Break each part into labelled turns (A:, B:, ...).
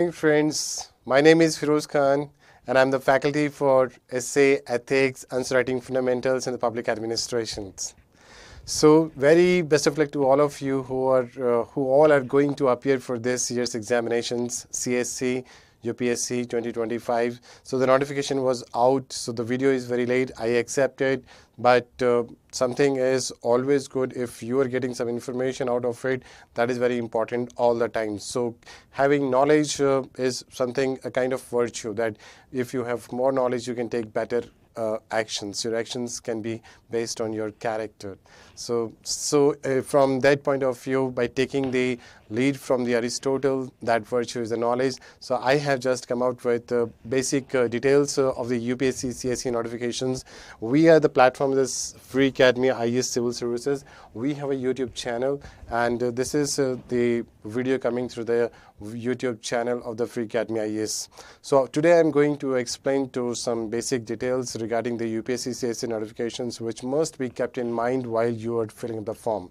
A: Hey friends, my name is Feroj Khan and I'm the faculty for Essay, Ethics, Answer Writing Fundamentals in the Public Administrations. So very best of luck to all of you who all are going to appear for this year's examinations, CSE, UPSC 2025. So the notification was out, so the video is very late. I accepted, but something is always good if you are getting some information out of it. That is very important all the time. So having knowledge is something, a kind of virtue, that if you have more knowledge, you can take better actions. Your actions can be based on your character. So from that point of view, by taking the lead from the Aristotle, that virtue is the knowledge. So I have just come out with basic details of the UPSC CSE notifications. We are the platform, this Freecademy IAS Civil Services. We have a YouTube channel, and this is the video coming through the YouTube channel of the Freecademy IAS. So today I'm going to explain to some basic details regarding the UPSC CSE notifications, which must be kept in mind while you are filling up the form.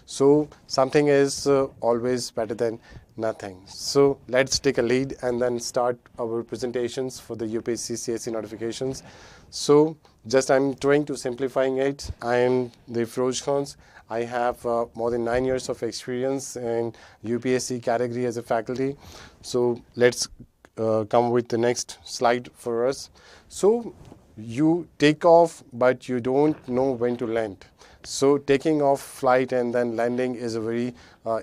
A: So something is always better than nothing. So let's take a lead and then start our presentations for the UPSC CSE notifications. So just I'm trying to simplifying it. I am the Feroj Khan. I have more than 9 years of experience in UPSC category as a faculty. So let's come with the next slide for us. So you take off, but you don't know when to land. So taking off flight and then landing is a very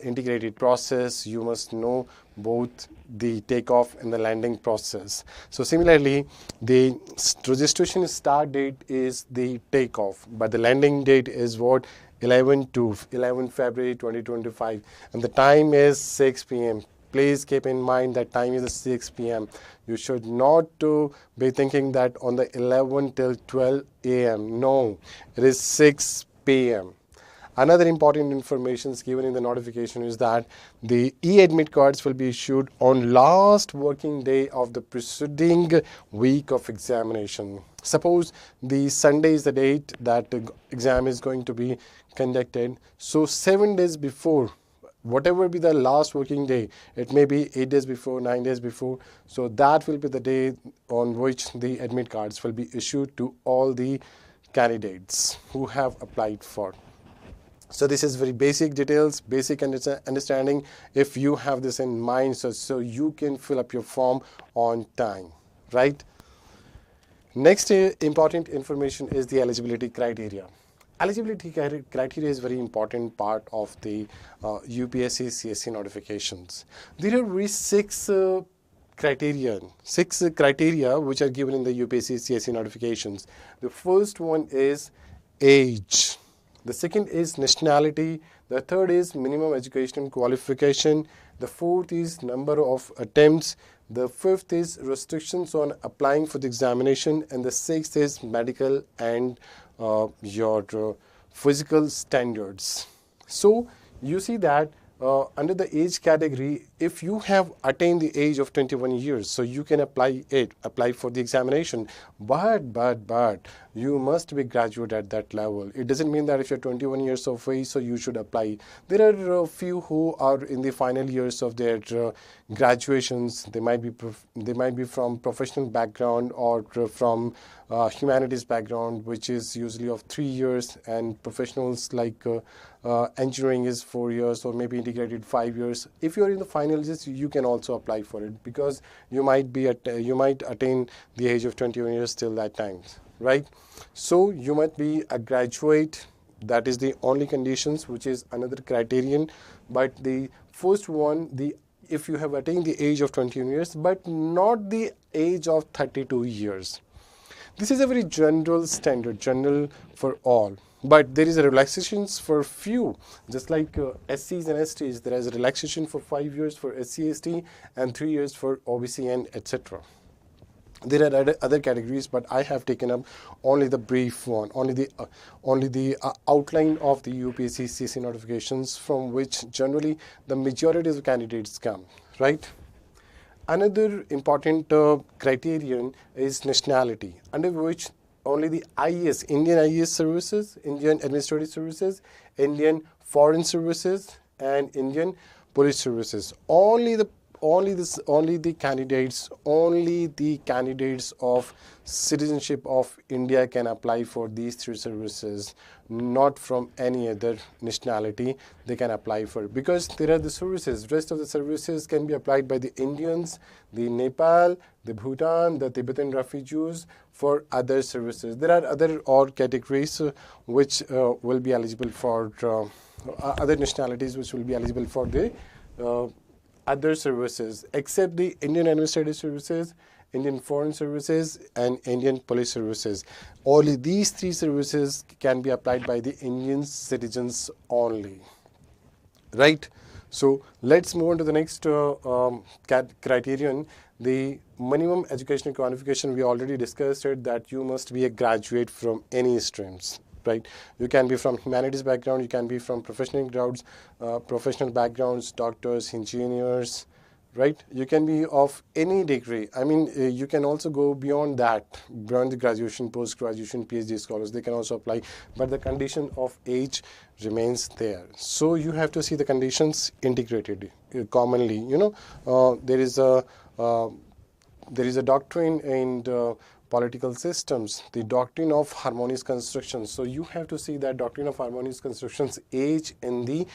A: integrated process. You must know both the takeoff and the landing process. So similarly, the registration start date is the takeoff, but the landing date is what? 11 February 2025, and the time is 6 p.m. Please keep in mind that time is 6 p.m. You should not be thinking that on the 11 till 12 a.m. No, it is 6 p.m. Another important information given in the notification is that the e-admit cards will be issued on last working day of the preceding week of examination. Suppose the Sunday is the date that the exam is going to be conducted. So 7 days before, whatever be the last working day, it may be 8 days before, 9 days before. So that will be the day on which the admit cards will be issued to all the candidates who have applied for. So this is very basic details, basic understanding. If you have this in mind, so you can fill up your form on time, right? Next important information is the eligibility criteria. Eligibility criteria is a very important part of the UPSC CSE notifications. There are six criteria which are given in the UPSC CSE notifications. The first one is age. The second is nationality. The third is minimum education qualification. The fourth is number of attempts. The fifth is restrictions on applying for the examination. And the sixth is medical and your physical standards. So you see that under the age category, if you have attained the age of 21 years, so you can apply for the examination, but you must be graduate at that level. It doesn't mean that if you're 21 years of age, so you should apply. There are a few who are in the final years of their graduations. They might be from professional background or from humanities background, which is usually of 3 years, and professionals like engineering is 4 years, or maybe integrated 5 years. If you're in the final years, you can also apply for it, because you might attain the age of 21 years till that time, right? So you might be a graduate. That is the only conditions, which is another criterion. But the first one, if you have attained the age of 21 years, but not the age of 32 years. This is a very general standard, general for all. But there is a relaxations for few, just like SCs and STs. There is a relaxation for 5 years for SC, ST, and 3 years for OBC and etc. There are other categories, but I have taken up only the brief one, only the outline of the UPSC CSE notifications, from which generally the majority of the candidates come, right? Another important criterion is nationality, under which only the IAS, Indian IAS services, Indian Administrative Services, Indian Foreign Services, and Indian Police Services. Only the only the candidates of citizenship of India can apply for these 3 services, not from any other nationality they can apply for, because there are the services, rest of the services can be applied by the Indians, the Nepal, the Bhutan, the Tibetan refugees for other services. There are other odd categories which will be eligible for other nationalities which will be eligible for the other services, except the Indian Administrative Services, Indian Foreign Services, and Indian Police Services. Only these 3 services can be applied by the Indian citizens only. Right? So let's move on to the next criterion. The minimum educational qualification, we already discussed it, that you must be a graduate from any streams. Right? You can be from humanities background, you can be from professional backgrounds, doctors, engineers, right? You can be of any degree. I mean, you can also go beyond that, beyond the graduation, post-graduation, PhD scholars, they can also apply, but the condition of age remains there. So you have to see the conditions integrated commonly. You know, there is a doctrine in political systems, the doctrine of harmonious constructions. So you have to see that doctrine of harmonious constructions age in the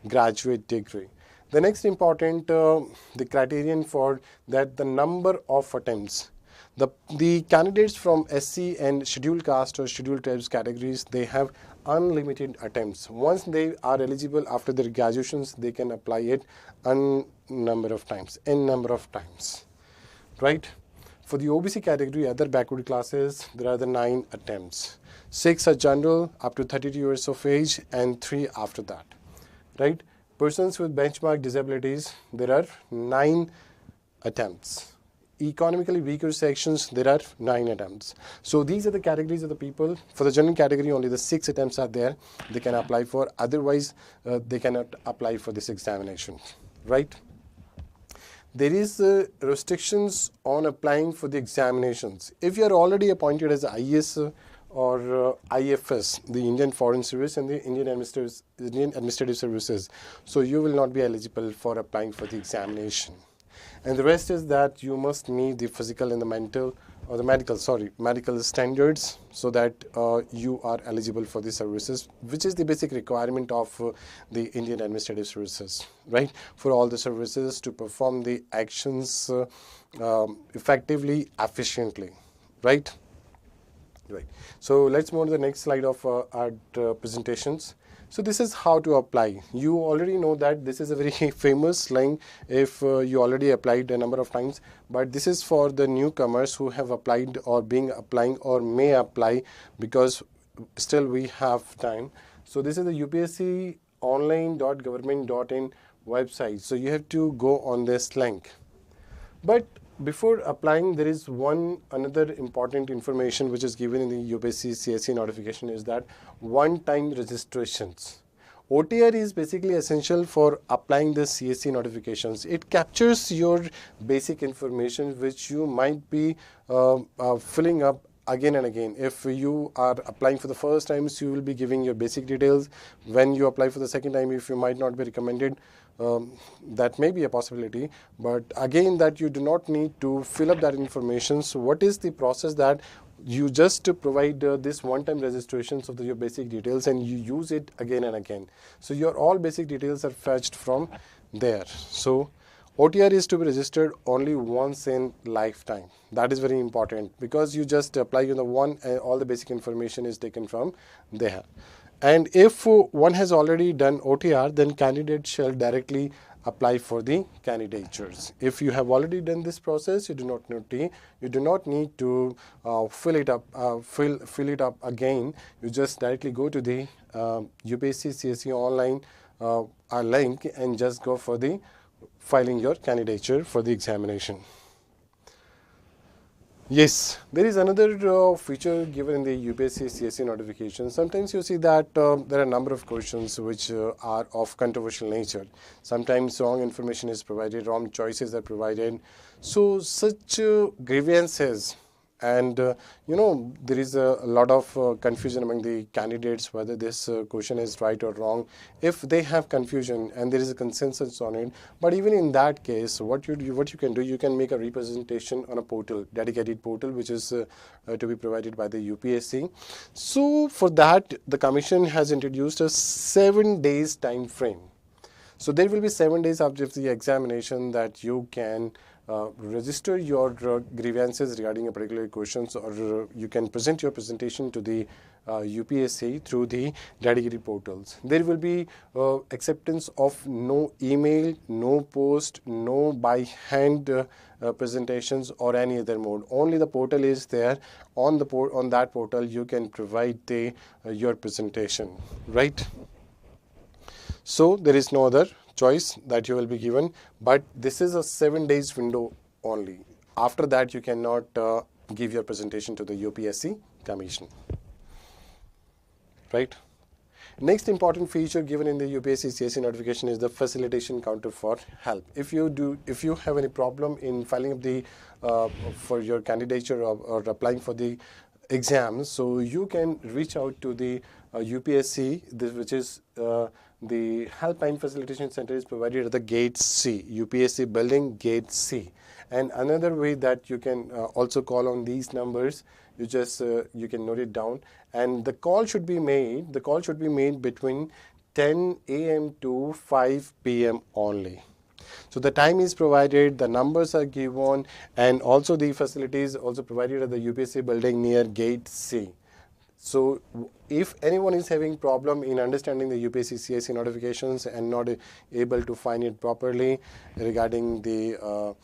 A: graduate degree. The next important, the criterion for that, the number of attempts. The candidates from SC and scheduled caste or scheduled tribes categories, they have unlimited attempts. Once they are eligible after their graduations, they can apply it n number of times, right? For the OBC category, other backward classes, there are the 9 attempts. 6 are general, up to 32 years of age, and 3 after that, right? Persons with benchmark disabilities, there are 9 attempts. Economically weaker sections, there are 9 attempts. So these are the categories of the people. For the general category, only the 6 attempts are there they can apply for. Otherwise, they cannot apply for this examination, right? There is restrictions on applying for the examinations. If you are already appointed as IAS or IFS, the Indian Foreign Service and the Indian Administrative Services, so you will not be eligible for applying for the examination. And the rest is that you must meet the physical and the mental or the medical standards, so that you are eligible for the services, which is the basic requirement of the Indian Administrative Services, right? For all the services to perform the actions effectively, efficiently, right? Right. So let's move to the next slide of our presentations. So this is how to apply. You already know that this is a very famous link if you already applied a number of times, but this is for the newcomers who have applied or applying or may apply, because still we have time. So this is the UPSC online.government.in website. So you have to go on this link. But before applying, there is another important information which is given in the UPSC CSE notification, is that one-time registrations. OTR is basically essential for applying the CSE notifications. It captures your basic information which you might be filling up again and again. If you are applying for the first time, so you will be giving your basic details. When you apply for the second time, if you might not be recommended, that may be a possibility, but again, that you do not need to fill up that information. So what is the process? That you just provide this one-time registrations of your basic details, and you use it again and again. So your all basic details are fetched from there. So OTR is to be registered only once in lifetime. That is very important, because you just apply the one, all the basic information is taken from there. And if one has already done OTR, then candidate shall directly apply for the candidatures. If you have already done this process, you do not need to fill it up again. You just directly go to the UPSC CSE online link and just go for the filing your candidature for the examination. Yes, there is another feature given in the UPSC CSE notification. Sometimes you see that there are a number of questions which are of controversial nature. Sometimes wrong information is provided, wrong choices are provided. So such grievances And there is a lot of confusion among the candidates whether this question is right or wrong. If they have confusion and there is a consensus on it, but even in that case, what you can do, you can make a representation on a portal, dedicated portal, which is to be provided by the UPSC. So for that, the Commission has introduced a 7 days time frame. So there will be 7 days after the examination that you can register your grievances regarding a particular questions, or you can present your presentation to the UPSC through the dedicated portals. There will be acceptance of no email, no post, no by hand presentations or any other mode. Only the portal is there. On that portal you can provide your presentation, right? So there is no other choice that you will be given, but this is a 7 days window only. After that, you cannot give your presentation to the UPSC Commission, right? Next important feature given in the UPSC CSE notification is the facilitation counter for help. If you have any problem in filing up the for your candidature or applying for the exams, so you can reach out to the UPSC, which is the Helpline Facilitation Center is provided at the Gate C, UPSC building, Gate C. And another way that you can also call on these numbers, you can note it down, and the call should be made between 10 a.m. to 5 p.m. only. So the time is provided, the numbers are given, and also the facilities also provided at the UPSC building near Gate C. So if anyone is having problem in understanding the UPSC CSE notifications and not able to find it properly regarding the,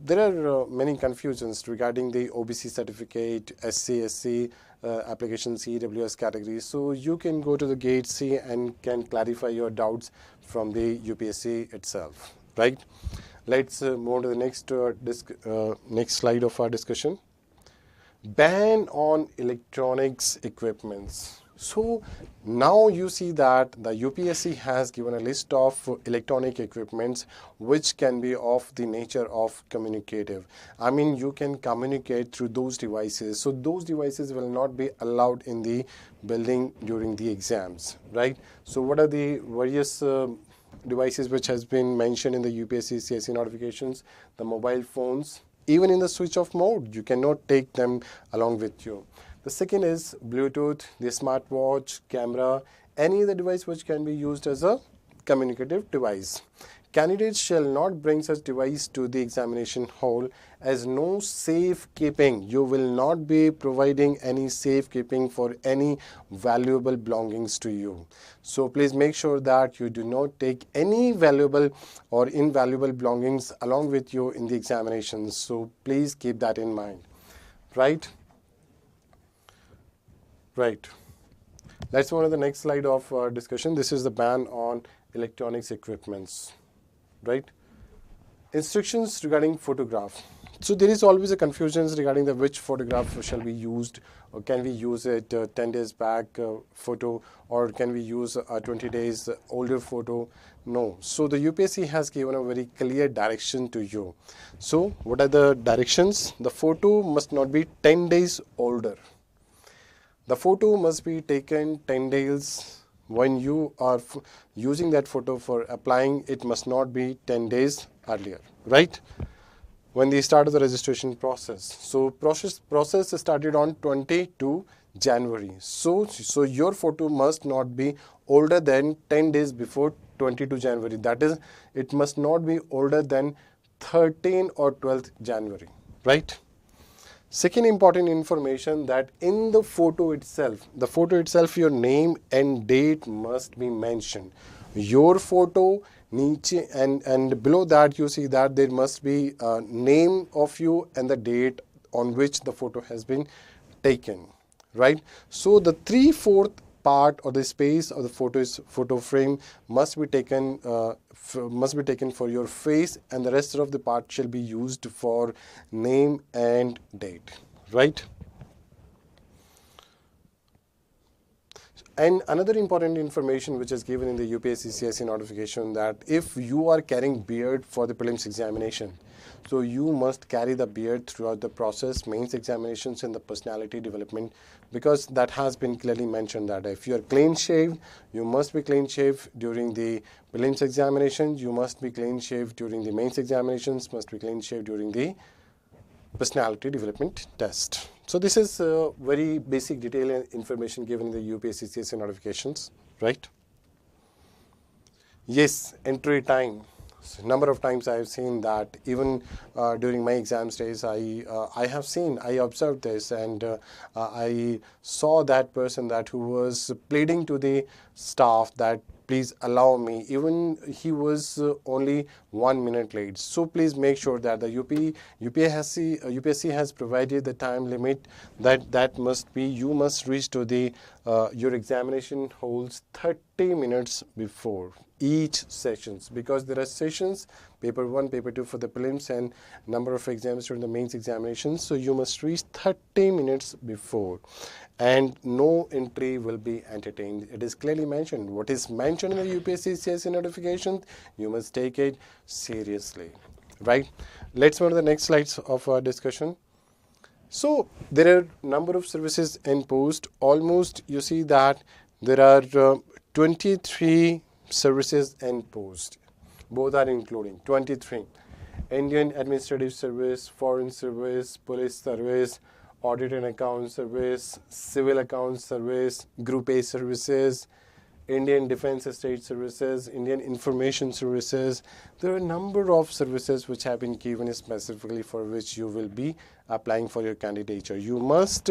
A: there are many confusions regarding the OBC certificate, SC, SC, application CEWS category. So you can go to the Gate C and can clarify your doubts from the UPSC itself, right? Let's move to the next slide of our discussion. Ban on electronics equipments. So now you see that the UPSC has given a list of electronic equipments which can be of the nature of communicative. I mean, you can communicate through those devices. So those devices will not be allowed in the building during the exams, right? So what are the various devices which has been mentioned in the UPSC CSE notifications? The mobile phones. Even in the switch off mode, you cannot take them along with you. The second is Bluetooth, the smartwatch, camera, any other device which can be used as a communicative device. Candidates shall not bring such device to the examination hall as no safekeeping. You will not be providing any safekeeping for any valuable belongings to you. So please make sure that you do not take any valuable or invaluable belongings along with you in the examinations. So please keep that in mind, right? Right. Let's move on to the next slide of our discussion. This is the ban on electronics equipments. Right? Instructions regarding photograph. So there is always a confusion regarding which photograph shall be used, or can we use it 10 days back photo, or can we use a 20 days older photo? No. So the UPSC has given a very clear direction to you. So what are the directions? The photo must not be 10 days older. The photo must be taken 10 days. When you are using that photo for applying, it must not be 10 days earlier, right? When the start of the registration process. So process started on 22 January. So your photo must not be older than 10 days before 22 January. That is, it must not be older than 13 or 12th January, right? Second important information, that in the photo itself, your name and date must be mentioned. Your photo, niche, and below that you see that there must be a name of you and the date on which the photo has been taken, right? So the 3/4 part or the space of the photo frame must be taken for your face, and the rest of the part shall be used for name and date, right? And another important information which is given in the UPSC CSE notification, that if you are carrying beard for the prelims examination, So you must carry the beard throughout the process, mains examinations and the personality development, because that has been clearly mentioned that if you are clean shaved, you must be clean shaved during the prelims examinations, you must be clean shaved during the mains examinations, must be clean shaved during the personality development test. So this is very basic detail and information given in the UPSC CSE notifications, right? Yes, entry time. So number of times I have seen that even during my exam days, I observed this, and I saw that person that who was pleading to the staff that please allow me, even he was only 1 minute late. So please make sure that the UPSC has provided the time limit that must be, you must reach to the your examination halls 30 minutes before each sessions, because there are sessions, paper 1, paper 2 for the prelims and number of exams during the mains examinations. So you must reach 30 minutes before, and no entry will be entertained. It is clearly mentioned. What is mentioned in the UPSC CSE notification, you must take it seriously, right? Let's move to the next slides of our discussion. So there are number of services in post. Almost you see that there are 23 services in post. Both are including 23. Indian Administrative Service, Foreign Service, Police Service, Audit and Account Service, Civil Account Service, Group A Services, Indian Defence Estate Services, Indian Information Services. There are a number of services which have been given specifically for which you will be applying for your candidature. You must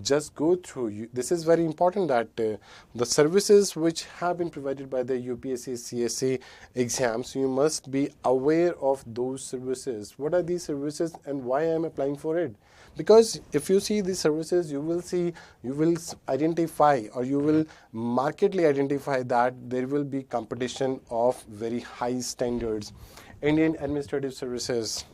A: just go through. This is very important that the services which have been provided by the UPSC CSE exams, you must be aware of those services. What are these services and why I am applying for it? Because if you see these services, you will identify, or you will markedly identify that there will be competition of very high standards. Indian Administrative Services,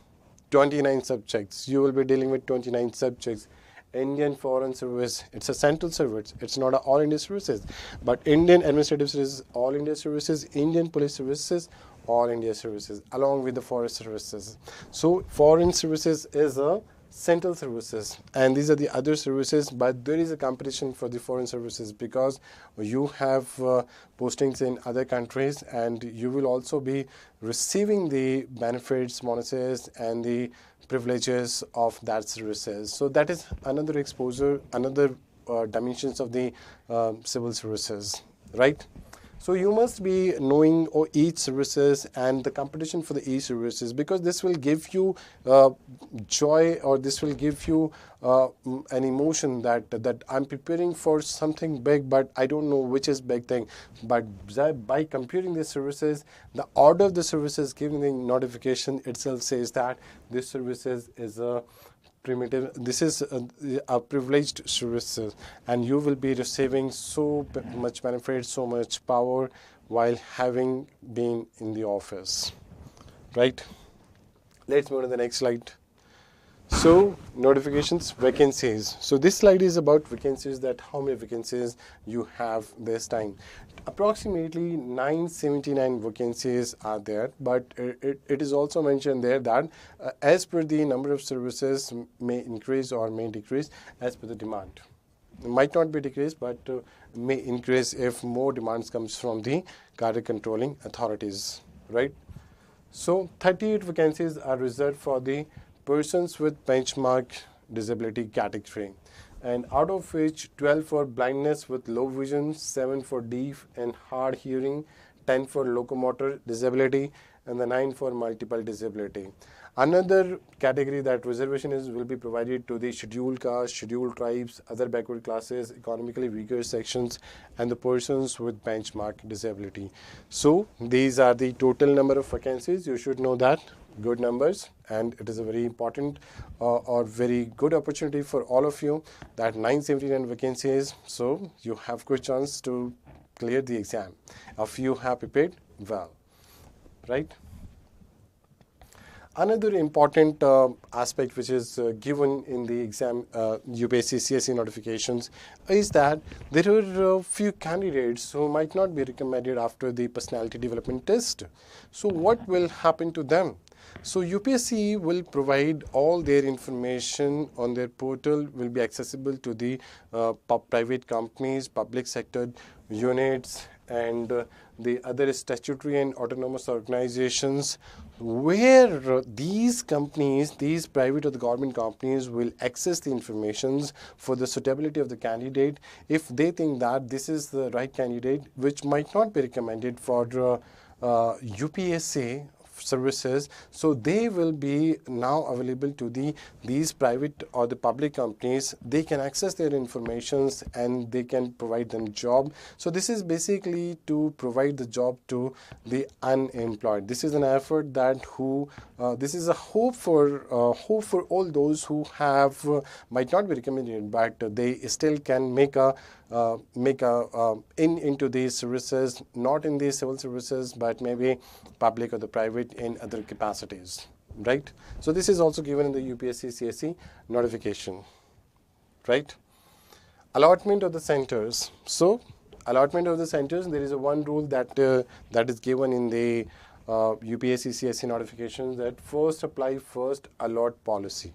A: 29 subjects. You will be dealing with 29 subjects. Indian Foreign Service, it's a central service. It's not an all India services. But Indian Administrative Services, all India services. Indian Police Services, all India services, along with the Forest Services. So Foreign Services is a central services, and these are the other services, but there is a competition for the foreign services because you have postings in other countries, and you will also be receiving the benefits, bonuses and the privileges of that services. So that is another exposure, another dimensions of the civil services, right? So you must be knowing each services and the competition for the each services, because this will give you joy, or this will give you an emotion that I'm preparing for something big, but I don't know which is big thing. But by comparing the services, the order of the services given the notification itself says that this services is a primitive, this is a privileged services, and you will be receiving so much benefit, so much power while having been in the office, right? Let's move to the next slide. So notifications, vacancies. So this slide is about vacancies, that how many vacancies you have this time. Approximately 979 vacancies are there, but it is also mentioned there that as per the number of services may increase or may decrease as per the demand. It might not be decreased, but may increase if more demands comes from the cadre controlling authorities, right? So 38 vacancies are reserved for the persons with benchmark disability category, and out of which 12 for blindness with low vision, 7 for deaf and hard hearing, 10 for locomotor disability, and the 9 for multiple disability. Another category that reservation will be provided to the scheduled castes, scheduled tribes, other backward classes, economically weaker sections, and the persons with benchmark disability. So these are the total number of vacancies. You should know that. Good numbers, and it is a very important or very good opportunity for all of you, that 979 vacancies. So you have good chance to clear the exam if you have prepared well, right? Another important aspect which is given in the exam UPSC CSE notifications is that there are a few candidates who might not be recommended after the personality development test. So what will happen to them? So UPSC will provide all their information on their portal, will be accessible to the private companies, public sector units, and the other statutory and autonomous organizations, where these companies, these private or the government companies, will access the informations for the suitability of the candidate if they think that this is the right candidate, which might not be recommended for UPSC services. So they will be now available to these private or the public companies. They can access their informations and they can provide them job. So this is basically to provide the job to the unemployed. This is an effort that this is a hope for all those who have might not be recommended, but they still can make into these services, not in these civil services, but maybe public or the private in other capacities, right? So this is also given in the UPSC CSE notification, right? Allotment of the centers. So allotment of the centers, there is a one rule that is given in the UPSC CSE notification, that first apply, first allot policy.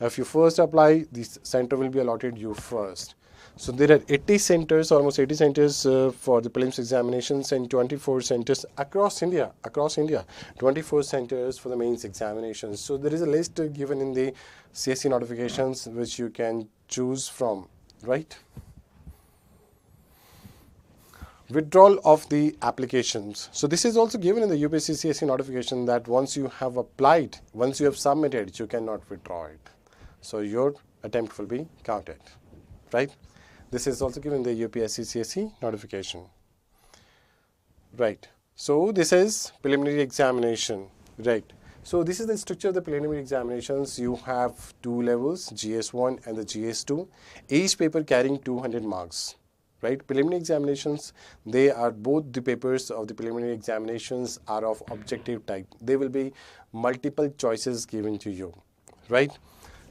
A: If you first apply, the center will be allotted you first. So there are 80 centers, almost 80 centers for the prelims examinations, and 24 centers across India, 24 centers for the mains examinations. So there is a list given in the CSE notifications which you can choose from, right? Withdrawal of the applications. So this is also given in the UPSC CSE notification, that once you have applied, once you have submitted, you cannot withdraw it. So your attempt will be counted, right? This is also given in the UPSC CSE notification, right? So this is preliminary examination, right? So this is the structure of the preliminary examinations. You have two levels, GS1 and the GS2, each paper carrying 200 marks, right? Preliminary examinations, they are both the papers of the preliminary examinations are of objective type. There will be multiple choices given to you, right?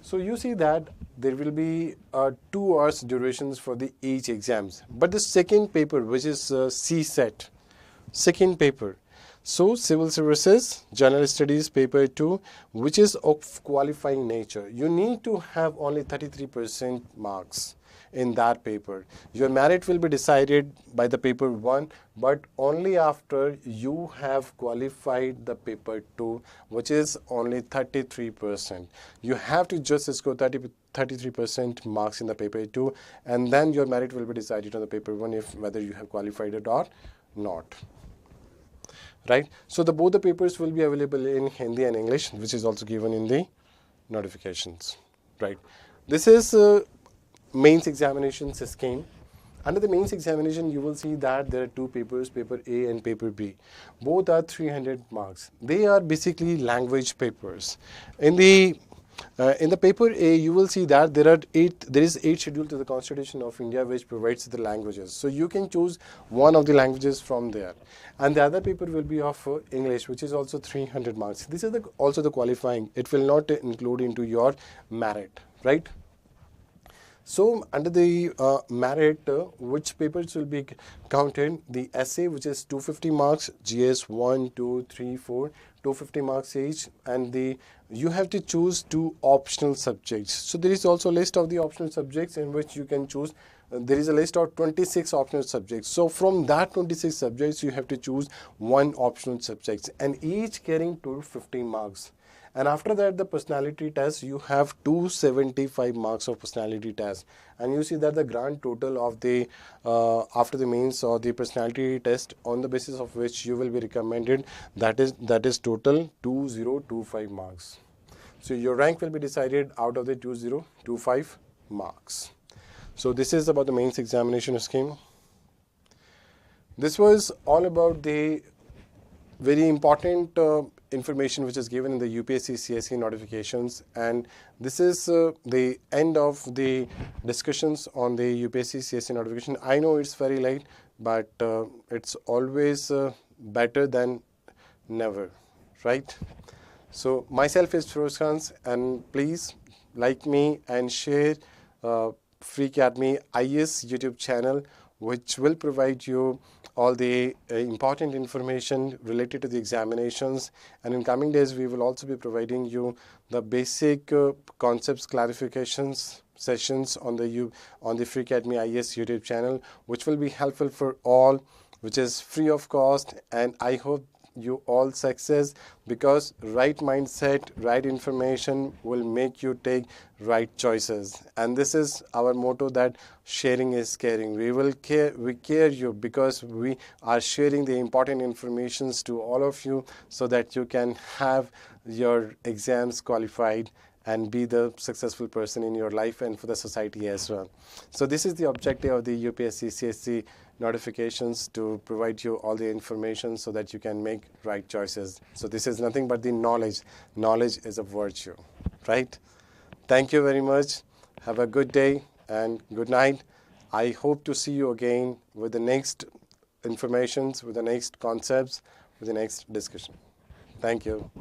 A: So you see that there will be 2 hours durations for the each exams. But the second paper, which is CSET, second paper. So Civil Services, General Studies paper 2, which is of qualifying nature. You need to have only 33% marks in that paper. Your merit will be decided by the paper 1, but only after you have qualified the paper 2, which is only 33%. You have to just score 33% marks in the paper 2, and then your merit will be decided on the paper 1 if whether you have qualified it or not. Right? So both the papers will be available in Hindi and English, which is also given in the notifications. Right? This is mains examinations scheme. Under the mains examination, you will see that there are 2 papers, paper A and paper B. Both are 300 marks. They are basically language papers. In the paper A, you will see that there is 8 schedule to the Constitution of India which provides the languages. So you can choose one of the languages from there. And the other paper will be of English, which is also 300 marks. This is also the qualifying. It will not include into your merit, right? So under the merit, which papers will be counted? The essay, which is 250 marks, GS 1, 2, 3, 4, 250 marks each, and you have to choose 2 optional subjects. So there is also a list of the optional subjects in which you can choose. There is a list of 26 optional subjects. So from that 26 subjects, you have to choose 1 optional subject, and each carrying 250 marks. And after that, the personality test, you have 275 marks of personality test. And you see that the grand total of the, after the mains or the personality test, on the basis of which you will be recommended, that is total 2025 marks. So your rank will be decided out of the 2025 marks. So this is about the mains examination scheme. This was all about the very important information which is given in the UPSC CSE notifications, and this is the end of the discussions on the UPSC CSE notification. I know it's very late, but it's always better than never, right? So myself is Feroj Khan, and please like me and share Freecademy IAS YouTube channel, which will provide you all the important information related to the examinations, and in coming days we will also be providing you the basic concepts clarifications sessions on the Freecademy IAS YouTube channel, which will be helpful for all, which is free of cost, and I hope you all success, because right mindset, right information will make you take right choices. And this is our motto, that sharing is caring. We care you because we are sharing the important informations to all of you, so that you can have your exams qualified and be the successful person in your life and for the society as well. So this is the objective of the UPSC CSE notifications, to provide you all the information so that you can make right choices. So this is nothing but the knowledge. Knowledge is a virtue, right? Thank you very much. Have a good day and good night. I hope to see you again with the next informations, with the next concepts, with the next discussion. Thank you.